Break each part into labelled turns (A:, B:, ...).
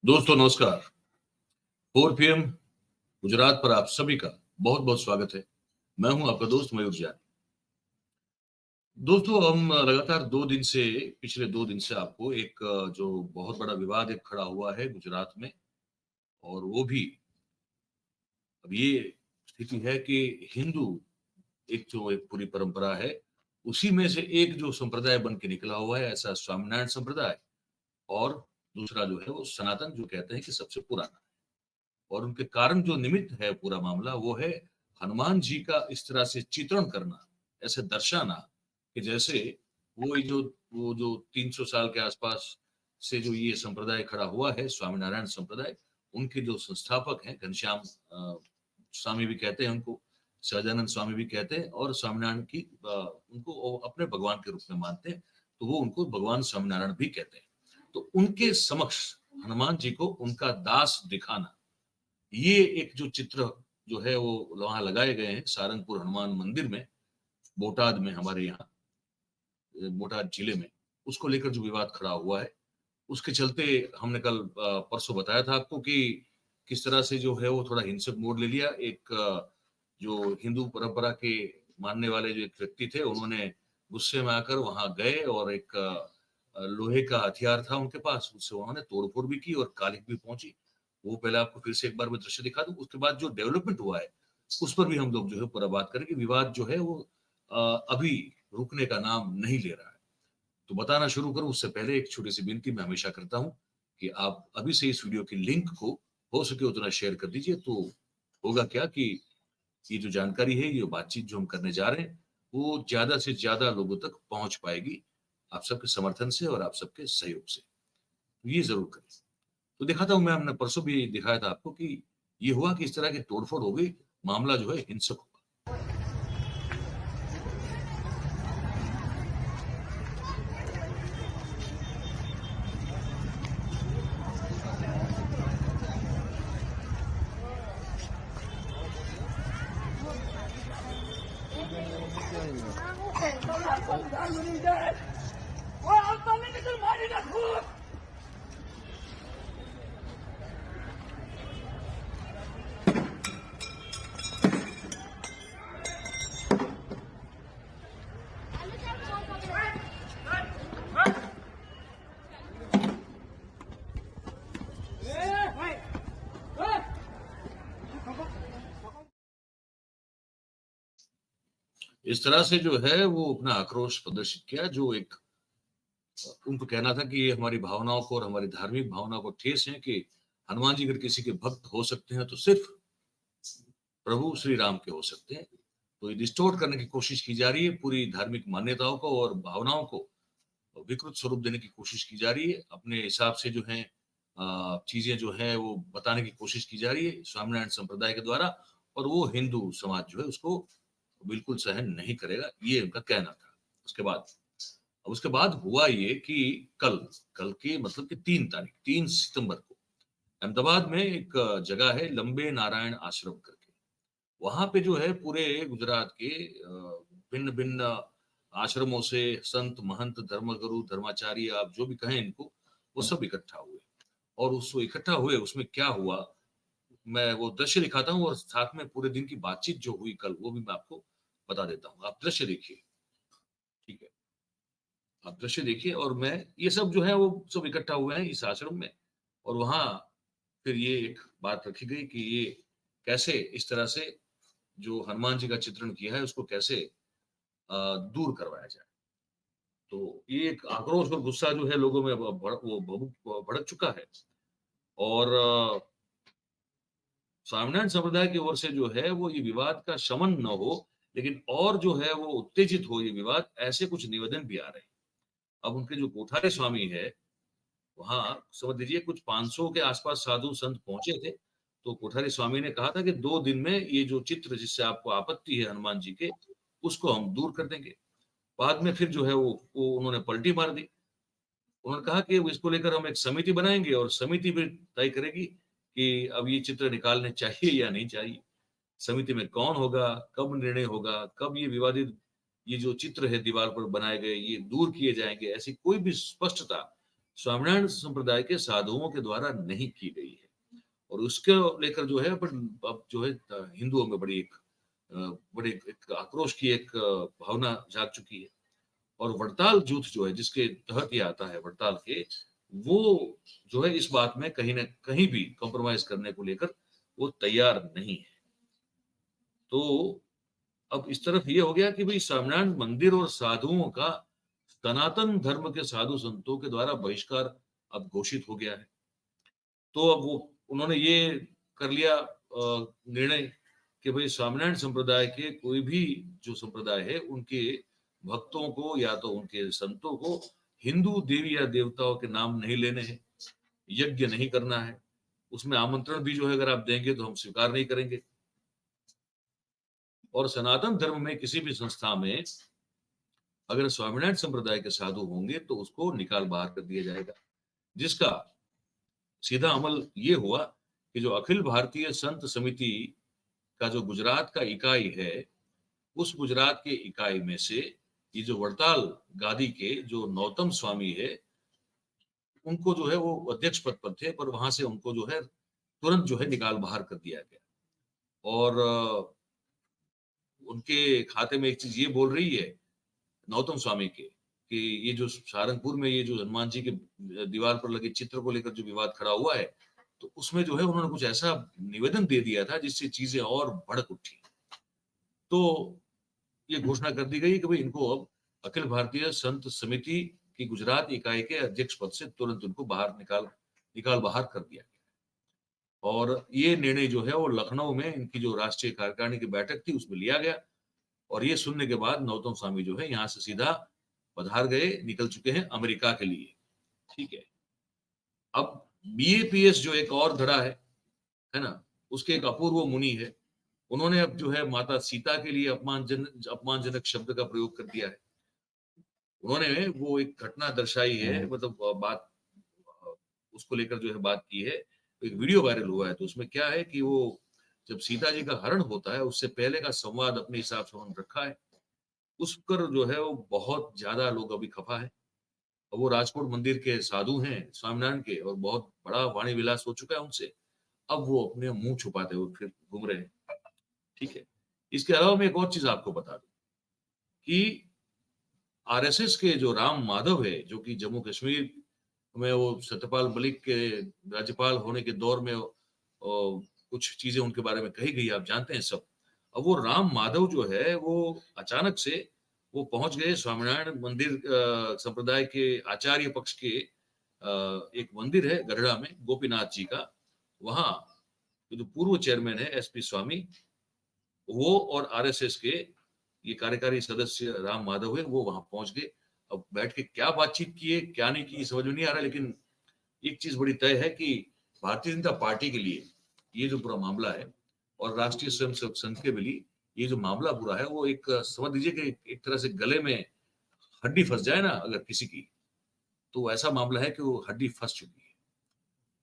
A: दोस्तों नमस्कार। 4 PM गुजरात पर आप सभी का बहुत बहुत स्वागत है। मैं हूं आपका दोस्त मयूर जानी। दोस्तों हम लगातार पिछले 2 दिन से आपको एक जो बहुत बड़ा विवाद एक खड़ा हुआ है गुजरात में, और वो भी अब ये स्थिति है कि हिंदू एक पूरी परंपरा है, उसी में से एक जो संप्रदाय बन के निकला हुआ है, ऐसा स्वामीनारायण संप्रदाय, और दूसरा जो है वो सनातन, जो कहते हैं कि सबसे पुराना। और उनके कारण जो निमित्त है पूरा मामला, वो है हनुमान जी का इस तरह से चित्रण करना, ऐसे दर्शाना कि जैसे वो जो 300 साल के आसपास से जो ये संप्रदाय खड़ा हुआ है, स्वामीनारायण संप्रदाय, उनके जो संस्थापक हैं घनश्याम स्वामी भी कहते हैं उनको, सहजानंद स्वामी भी कहते हैं, और स्वामीनारायण की उनको वो अपने भगवान के रूप में मानते हैं, तो वो उनको भगवान स्वामीनारायण भी कहते हैं। तो उनके समक्ष हनुमान जी को उनका दास दिखाना, ये एक जो चित्र जो है वो वहां लगाए गए हैं सारंगपुर हनुमान मंदिर में, बोटाद में, हमारे यहाँ बोटाद जिले में, उसको लेकर जो विवाद खड़ा हुआ है, उसके चलते हमने कल परसों बताया था आपको कि किस तरह से जो है वो थोड़ा हिंसक मोड़ ले लिया। एक जो हिंदू परंपरा के मानने वाले जो एक व्यक्ति थे, उन्होंने गुस्से में आकर वहां गए और एक लोहे का हथियार था उनके पास, उससे उन्होंने तोड़फोड़ भी की और कालिक भी पहुंची। वो पहले आपको फिर से एक बार मैं दृश्य दिखा दूं, उसके बाद जो डेवलपमेंट हुआ है उस पर भी हम लोग जो है पूरा बात करेंगे। विवाद जो है वो अभी रुकने का नाम नहीं ले रहा है। तो बताना शुरू करूं उससे पहले एक छोटी सी विनती मैं हमेशा करता हूं कि आप अभी से इस वीडियो की लिंक को हो सके उतना शेयर कर दीजिए। तो होगा क्या कि ये जो जानकारी है, ये बातचीत जो हम करने जा रहे हैं, वो ज्यादा से ज्यादा लोगों तक पहुंच पाएगी, आप सबके समर्थन से और आप सबके सहयोग से। तो ये जरूर करें। तो दिखाता हूं, मैं हमने परसों भी दिखाया था आपको कि ये हुआ कि इस तरह की तोड़फोड़ हो गई, मामला जो है हिंसक हुआ। इस तरह से जो है वो अपना आक्रोश प्रदर्शित किया, जो एक उनको कहना था कि ये हमारी भावनाओं को और हमारी धार्मिक भावनाओं को ठेस है कि हनुमान जी अगर किसी के भक्त हो सकते हैं तो सिर्फ प्रभु श्री राम के हो सकते हैं। तो ये डिस्टोर्ट करने की कोशिश की जा रही है, पूरी धार्मिक मान्यताओं को और भावनाओं को विकृत स्वरूप देने की कोशिश की जा रही है, अपने हिसाब से जो है चीजें जो है वो बताने की कोशिश की जा रही है स्वामीनारायण संप्रदाय के द्वारा, और वो हिंदू समाज जो है उसको बिल्कुल सहन नहीं करेगा, ये उनका कहना था। उसके बाद हुआ ये कि कल कल के मतलब कि 3 तारीख 3 सितंबर को अहमदाबाद में एक जगह है लंबे नारायण आश्रम करके, वहां पे जो है पूरे गुजरात के भिन्न भिन्न आश्रमों से संत महंत धर्मगुरु धर्माचार्य, आप जो भी कहें इनको, वो सब इकट्ठा हुए। और उसको इकट्ठा हुए, उसमें क्या हुआ मैं वो दृश्य दिखाता हूँ, और साथ में पूरे दिन की बातचीत जो हुई कल वो भी मैं आपको बता देता हूँ। आप दृश्य देखिए, ठीक है, आप दृश्य देखिए। और मैं ये सब जो है वो सब इकट्ठा हुए हैं इस आश्रम में, और वहां फिर ये एक बात रखी गई कि ये कैसे इस तरह से जो हनुमान जी का चित्रण किया है उसको कैसे दूर करवाया जाए। तो ये एक आक्रोश और गुस्सा जो है लोगों में वो भड़क चुका है। और स्वामीनारायण संप्रदाय की ओर से जो है वो ये विवाद का शमन न हो, लेकिन और जो है वो उत्तेजित हो ये विवाद, ऐसे कुछ निवेदन भी आ रहे हैं। अब उनके जो कोठारी स्वामी है वहां, समझ लीजिए कुछ 500 के आसपास साधु संत पहुंचे थे। तो कोठारी स्वामी ने कहा था कि 2 दिन में ये जो चित्र जिससे आपको आपत्ति है हनुमान जी के, उसको हम दूर कर देंगे। बाद में फिर जो है वो उन्होंने पलटी मार दी। उन्होंने कहा कि इसको लेकर हम एक समिति बनाएंगे और समिति भी तय करेगी कि अब ये चित्र निकालने चाहिए या नहीं चाहिए। समिति में कौन होगा, कब निर्णय होगा, कब ये विवादित ये जो चित्र है दीवार पर बनाए गए ये दूर किए जाएंगे, ऐसी कोई भी स्पष्टता स्वामिनारायण संप्रदाय के साधुओं के द्वारा नहीं की गई है। और उसके लेकर जो है अब जो है हिंदुओं में बड़ी एक आक्रोश की एक भावना जाग चुकी है। और वड़ताल जूथ जो है जिसके तहत ये आता है वड़ताल के, वो जो है इस बात में कहीं न कहीं भी कॉम्प्रोमाइज करने को लेकर वो तैयार नहीं है। तो अब इस तरफ ये हो गया कि भाई स्वामिनारायण मंदिर और साधुओं का सनातन धर्म के साधु संतों के द्वारा बहिष्कार अब घोषित हो गया है। तो अब वो उन्होंने ये कर लिया निर्णय कि भाई स्वामिनारायण संप्रदाय के कोई भी जो संप्रदाय है उनके भक्तों को या तो उनके संतों को हिंदू देवी या देवताओं के नाम नहीं लेने हैं, यज्ञ नहीं करना है, उसमें आमंत्रण भी जो है अगर आप देंगे तो हम स्वीकार नहीं करेंगे। और सनातन धर्म में किसी भी संस्था में अगर स्वामिनारायण संप्रदाय के साधु होंगे तो उसको निकाल बाहर कर दिया जाएगा, जिसका सीधा अमल ये हुआ कि जो अखिल भारतीय संत समिति का जो गुजरात का इकाई है, उस गुजरात के इकाई में से ये जो वड़ताल गादी के जो नौतम स्वामी है, उनको जो है वो अध्यक्ष पद पर थे, पर वहां से उनको जो है तुरंत जो है निकाल बाहर कर दिया गया। और उनके खाते में एक चीज ये बोल रही है नौतम स्वामी के कि ये जो सहारनपुर में ये जो हनुमान जी के दीवार पर लगे चित्र को लेकर जो विवाद खड़ा हुआ है, तो उसमें जो है उन्होंने कुछ ऐसा निवेदन दे दिया था जिससे चीजें और भड़क उठी। तो ये घोषणा कर दी गई कि भाई इनको अब अखिल भारतीय संत समिति की गुजरात इकाई के अध्यक्ष पद से तुरंत उनको निकाल बाहर कर दिया गया। और ये निर्णय जो है वो लखनऊ में इनकी जो राष्ट्रीय कार्यकारिणी की बैठक थी उसमें लिया गया। और ये सुनने के बाद नौतम स्वामी जो है यहाँ से सीधा पधार गए, निकल चुके हैं अमेरिका के लिए। ठीक है, अब BAPS जो एक और धड़ा है ना, उसके एक अपूर्व मुनि है, उन्होंने अब जो है माता सीता के लिए अपमानजनक शब्द का प्रयोग कर दिया है। उन्होंने वो एक घटना दर्शाई है, मतलब बात उसको लेकर जो है बात की है, एक वीडियो वायरल हुआ है। तो उसमें क्या है कि वो जब सीता जी का हरण होता है उससे पहले का संवाद अपने हिसाब से उन्होंने रखा है, उस पर जो है वो बहुत ज्यादा लोग अभी खफा है। और वो राजकोट मंदिर के साधु हैं स्वामिनारायण के, और बहुत बड़ा वाणी विलास हो चुका है उनसे, अब वो अपने मुंह छुपाते हुए फिर घूम रहे हैं। ठीक है, इसके अलावा मैं एक और चीज आपको बता दूं कि RSS के जो राम माधव है, जो कि जम्मू कश्मीर में वो सत्यपाल मलिक के राज्यपाल होने के दौर में कुछ चीजें उनके बारे में कही गई, आप जानते हैं सब। अब वो राम माधव जो है वो अचानक से वो पहुंच गए स्वामिनारायण मंदिर संप्रदाय के आचार्य पक्ष के एक मंदिर है गढ़ड़ा में, गोपीनाथ जी का, वहां जो पूर्व चेयरमैन है SP स्वामी, वो और RSS के ये कार्यकारी सदस्य राम माधव है, वो वहां पहुंच गए। अब बैठ के क्या बातचीत किए क्या नहीं की समझ में नहीं आ रहा, लेकिन एक चीज बड़ी तय है कि भारतीय जनता पार्टी के लिए ये जो पूरा मामला है और राष्ट्रीय स्वयंसेवक संघ के लिए ये जो मामला पूरा है, वो एक समझ लीजिए कि एक तरह से गले में हड्डी फंस जाए ना अगर किसी की, तो ऐसा मामला है कि वो हड्डी फंस चुकी है।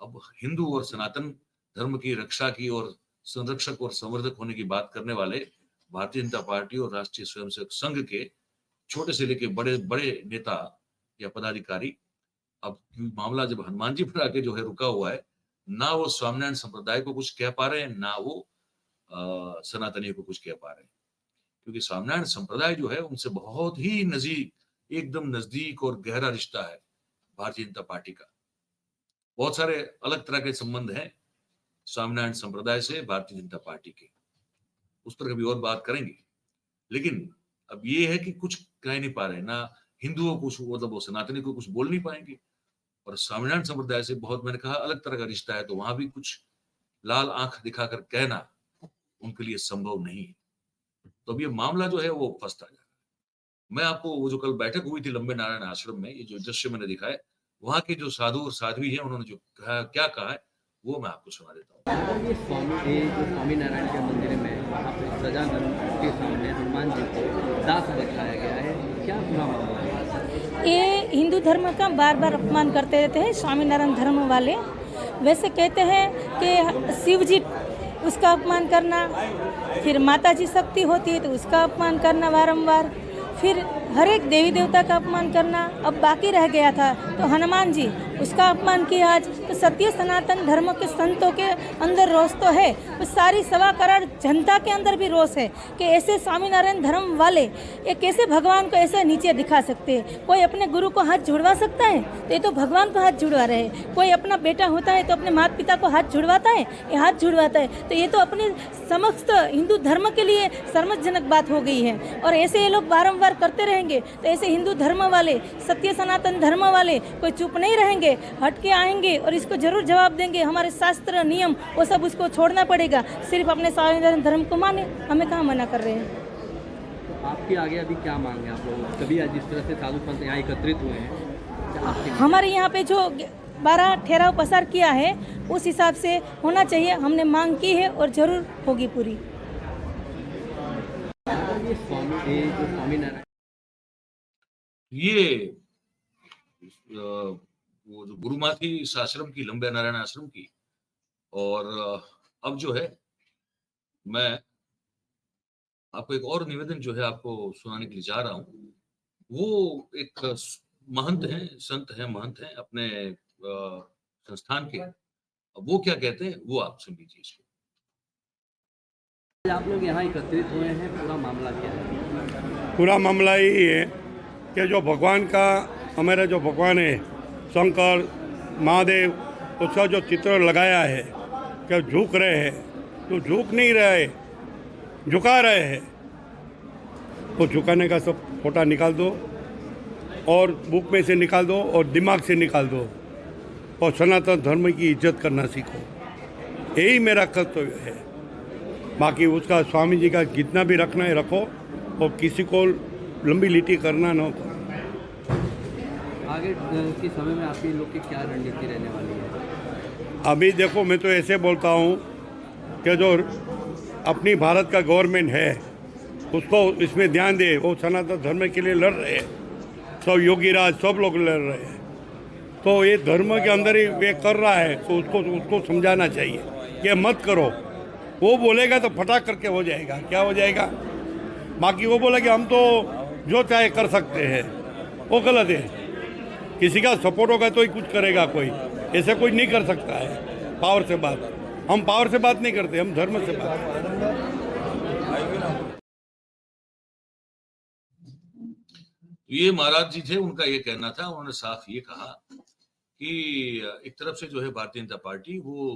A: अब हिंदू और सनातन धर्म की रक्षा की और संरक्षक और संवर्धक होने की बात करने वाले भारतीय जनता पार्टी और राष्ट्रीय स्वयंसेवक संघ के छोटे से लेके बड़े बड़े नेता या पदाधिकारी, अब मामला जब हनुमान जी पर आके जो है रुका हुआ है, ना वो स्वामिनारायण संप्रदाय को कुछ कह पा रहे हैं, ना वो सनातनियों को कुछ कह पा रहे हैं, क्योंकि स्वामिनारायण संप्रदाय जो है उनसे बहुत ही नजदीक, एकदम नजदीक और गहरा रिश्ता है भारतीय जनता पार्टी का। बहुत सारे अलग तरह के संबंध हैं स्वामिनारायण संप्रदाय से भारतीय जनता पार्टी के, उस पर कभी और बात करेंगे। लेकिन अब ये है कि कुछ कह नहीं पा रहे, ना हिंदुओं को मतलब वो सनातनी को कुछ बोल नहीं पाएंगे, और स्वामिनारायण संप्रदाय से बहुत, मैंने कहा, अलग तरह का रिश्ता है, तो वहां भी कुछ लाल आंख दिखाकर कहना उनके लिए संभव नहीं है। तो अब ये मामला जो है वो फंसता जा रहा है। मैं आपको वो जो कल बैठक हुई थी लंबे नारायण आश्रम में, ये जो दृश्य मैंने दिखाया, वहां के जो साधु और साध्वी हैं उन्होंने जो कहा, क्या कहा है, वो मैं आपको सुना देता हूँ।
B: ये स्वामीनारायण के मंदिर में वहाँ पे सजा के सामने हनुमान जी को दास दिखाया गया है, क्या पूरा मामला है?
C: ये हिंदू धर्म का बार बार अपमान करते रहते हैं स्वामीनारायण धर्म वाले। वैसे कहते हैं कि शिव जी उसका अपमान करना, फिर माता जी शक्ति होती है तो उसका अपमान करना बारंबार, फिर हर एक देवी देवता का अपमान करना। अब बाकी रह गया था तो हनुमान जी उसका अपमान किया आज। तो सत्य सनातन धर्म के संतों के अंदर रोष तो है, तो सारी 1.25 करोड़ जनता के अंदर भी रोष है कि ऐसे स्वामीनारायण धर्म वाले ये कैसे भगवान को ऐसे नीचे दिखा सकते हैं। कोई अपने गुरु को हाथ जुड़वा सकता है तो ये तो भगवान को हाथ जुड़वा रहे हैं। कोई अपना बेटा होता है तो अपने माता पिता को हाथ जुड़वाता है, ये हाथ जुड़वाता है, तो ये तो अपने समस्त हिंदू धर्म के लिए शर्मजनक बात हो गई है। और ऐसे ये लोग बारंबार करते रहेंगे तो ऐसे हिंदू धर्म वाले, सत्य सनातन धर्म वाले कोई चुप नहीं रहेंगे, हट के आएंगे और इसको जरूर जवाब देंगे। हमारे शास्त्र नियम वो सब उसको छोड़ना पड़ेगा, सिर्फ अपने स्वामीनारायण धर्म को माने, हमें कहाँ मना कर रहे हैं।
B: तो आपके आगे अभी क्या मांग है आप लोग? कभी आज जिस तरह से साधु संत यहाँ एकत्रित हुए हैं, क्या आपकी
C: हमारे यहाँ पे जो 12 ठहराव पसार किया है उस हिसाब से होना चाहिए, हमने मांग की है और जरूर होगी पूरी।
B: ये जो स्वामीनारायण
A: ये वो जो गुरुमा थी इस आश्रम की, लंबे नारायण आश्रम की, और अब जो है मैं आपको एक और निवेदन जो है आपको सुनाने के लिए जा रहा हूँ। वो एक महंत हैं, संत हैं, महंत हैं अपने संस्थान के। अब वो क्या कहते हैं वो आप सुन लीजिए इसको।
B: आप लोग यहाँ एकत्रित हुए हैं, पूरा मामला क्या है?
D: पूरा मामला यही है कि जो भगवान का, हमारा जो भगवान है शंकर महादेव, उसका जो चित्र लगाया है कि झुक रहे हैं, तो झुक नहीं रहे, झुका रहे हैं, तो झुकाने का सब फोटा निकाल दो और बुक में से निकाल दो और दिमाग से निकाल दो और सनातन धर्म की इज्जत करना सीखो। यही मेरा कर्तव्य है। बाकी उसका स्वामी जी का जितना भी रखना है रखो और किसी को लंबी लिट्टी करना न करो।
B: आगे के समय में आपके लोग की क्या रणनीति रहने वाली है?
D: अभी देखो, मैं तो ऐसे बोलता हूँ कि जो अपनी भारत का गवर्नमेंट है उसको इसमें ध्यान दे। वो सनातन धर्म के लिए लड़ रहे हैं, सब योगी राज सब लोग लड़ रहे हैं, तो ये धर्म के अंदर ही वे कर रहा है, तो उसको समझाना चाहिए कि मत करो। वो बोलेगा तो फटाक करके हो जाएगा, क्या हो जाएगा। बाकी वो बोला कि हम तो जो चाहे कर सकते हैं, वो गलत है। किसी का सपोर्ट होगा तो ही कुछ करेगा कोई, ऐसे कोई नहीं कर सकता है पावर से बात। हम पावर से बात नहीं करते, हम धर्म से बात करते हैं।
A: ये महाराज जी थे, उनका ये कहना था, उन्होंने साफ ये कहा कि एक तरफ से जो है भारतीय जनता पार्टी वो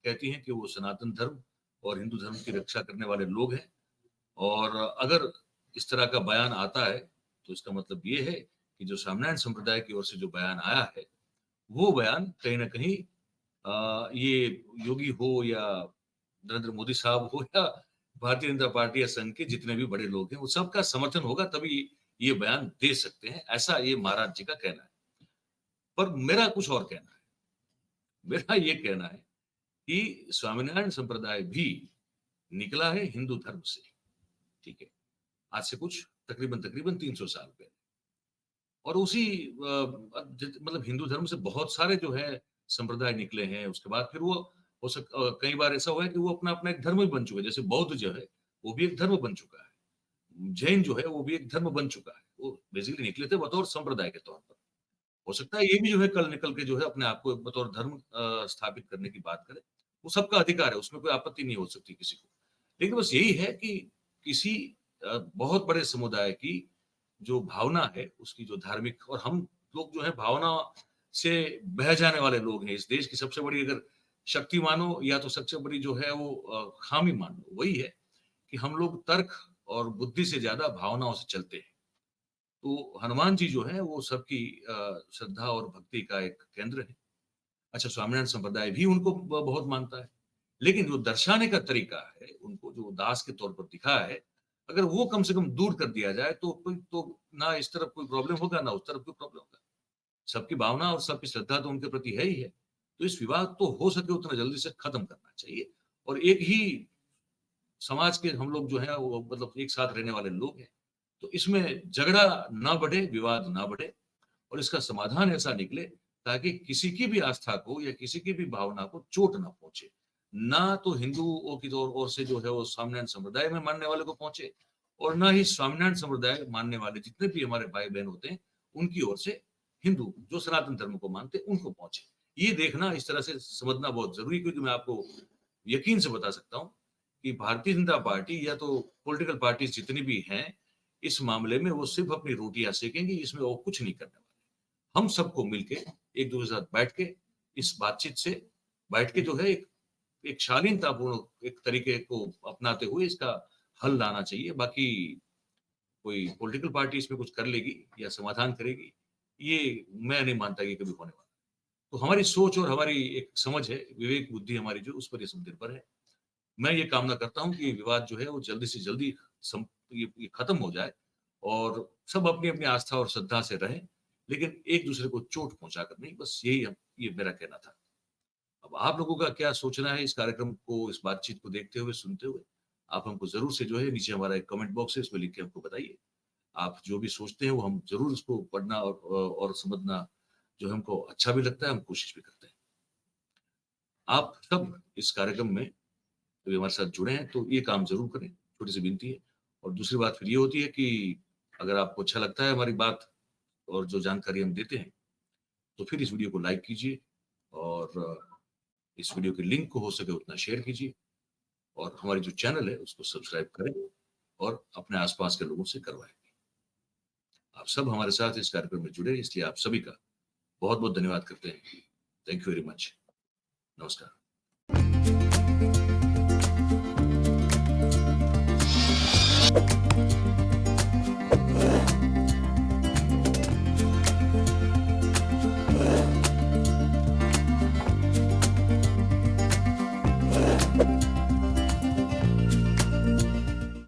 A: कहती है कि वो सनातन धर्म और हिंदू धर्म की रक्षा करने वाले लोग हैं, और अगर इस तरह का बयान आता है तो इसका मतलब ये है कि जो स्वामीनारायण संप्रदाय की ओर से जो बयान आया है वो बयान कहीं ना कहीं ये योगी हो या नरेंद्र मोदी साहब हो या भारतीय जनता पार्टी या संघ के जितने भी बड़े लोग हैं, वो सबका समर्थन होगा तभी ये बयान दे सकते हैं, ऐसा ये महाराज जी का कहना है। पर मेरा कुछ और कहना है। मेरा ये कहना है कि स्वामीनारायण संप्रदाय भी निकला है हिंदू धर्म से, ठीक है, आज से कुछ तकरीबन 300 साल पहले। और उसी मतलब हिंदू धर्म से बहुत सारे जो है संप्रदाय निकले हैं। उसके बाद फिर वो कई बार ऐसा हुआ है कि वो अपना अपना एक धर्म भी बन चुका है। जैसे बौद्ध जो है वो भी एक धर्म बन चुका है, जैन जो है वो भी एक धर्म बन चुका है। वो बेसिकली निकले थे बतौर संप्रदाय के तौर पर। हो सकता है ये भी जो है कल निकल के जो है अपने आप को बतौर धर्म स्थापित करने की बात करे, वो सबका अधिकार है, उसमें कोई आपत्ति नहीं हो सकती किसी को। लेकिन बस यही है कि किसी बहुत बड़े समुदाय की जो भावना है, उसकी जो धार्मिक, और हम लोग जो है भावना से बह जाने वाले लोग हैं। इस देश की सबसे बड़ी अगर शक्ति मानो या तो सबसे बड़ी जो है वो खामी मानो, वही है कि हम लोग तर्क और बुद्धि से ज्यादा भावनाओं से चलते हैं। तो हनुमान जी जो है वो सबकी श्रद्धा और भक्ति का एक केंद्र है। अच्छा, स्वामीनारायण संप्रदाय भी उनको बहुत मानता है, लेकिन जो दर्शाने का तरीका है, उनको जो दास के तौर पर दिखा है, अगर वो कम से कम दूर कर दिया जाए तो ना इस तरफ कोई प्रॉब्लम होगा ना उस तरफ कोई प्रॉब्लम होगा। सबकी भावना और सबकी श्रद्धा तो उनके प्रति है ही है। तो इस विवाद तो हो सके उतना जल्दी से खत्म करना चाहिए। और एक ही समाज के हम लोग जो है वो मतलब एक साथ रहने वाले लोग हैं, तो इसमें झगड़ा ना बढ़े, विवाद ना बढ़े, और इसका समाधान ऐसा निकले ताकि किसी की भी आस्था को या किसी की भी भावना को चोट ना पहुंचे, ना तो हिंदुओं की ओर से जो है वो स्वामीनारायण संप्रदाय में मानने वाले को पहुंचे, और ना ही स्वामीनारायण संप्रदाय मानने वाले जितने भी हमारे भाई बहन होते हैं उनकी ओर से हिंदू जो सनातन धर्म को मानते हैं उनको पहुंचे। ये देखना, इस तरह से समझना बहुत जरूरी है, क्योंकि मैं आपको यकीन से बता सकता हूं कि भारतीय जनता पार्टी या तो पॉलिटिकल पार्टीज जितनी भी हैं, इस मामले में वो सिर्फ अपनी रोटियां सेकेंगी, इसमें वो कुछ नहीं करने वाले। हम सबको मिलके एक दूसरे के साथ बैठ के इस बातचीत से बैठ के जो है एक शालीनतापूर्ण एक तरीके को अपनाते हुए इसका हल लाना चाहिए। बाकी कोई पॉलिटिकल पार्टी इसमें कुछ कर लेगी या समाधान करेगी, ये मैं नहीं मानता कि कभी होने वाला। तो हमारी सोच और हमारी एक समझ है, विवेक बुद्धि हमारी जो, उस पर ये सब निर्भर है। मैं ये कामना करता हूँ कि विवाद जो है वो जल्दी से जल्दी ये खत्म हो जाए और सब अपनी अपनी आस्था और श्रद्धा से रहें, लेकिन एक दूसरे को चोट पहुंचाकर नहीं। बस ये मेरा कहना था। अब आप लोगों का क्या सोचना है इस कार्यक्रम को, इस बातचीत को देखते हुए, सुनते हुए, आप हमको जरूर से जो है नीचे हमारा एक कमेंट बॉक्स है, उसमें लिख के हमको बताइए। आप जो भी सोचते हैं वो हम जरूर उसको पढ़ना और समझना जो हमको अच्छा भी लगता है, हम कोशिश भी करते हैं। आप सब इस कार्यक्रम में तो हमारे साथ जुड़े हैं तो ये काम जरूर करें, छोटी सी विनती है। और दूसरी बात फिर ये होती है कि अगर आपको अच्छा लगता है हमारी बात और जो जानकारी हम देते हैं, तो फिर इस वीडियो को लाइक कीजिए और इस वीडियो के लिंक को हो सके उतना शेयर कीजिए और हमारी जो चैनल है उसको सब्सक्राइब करें और अपने आसपास के लोगों से करवाएं। आप सब हमारे साथ इस कार्यक्रम में जुड़े, इसलिए आप सभी का बहुत बहुत धन्यवाद करते हैं। Thank you very much. नमस्कार।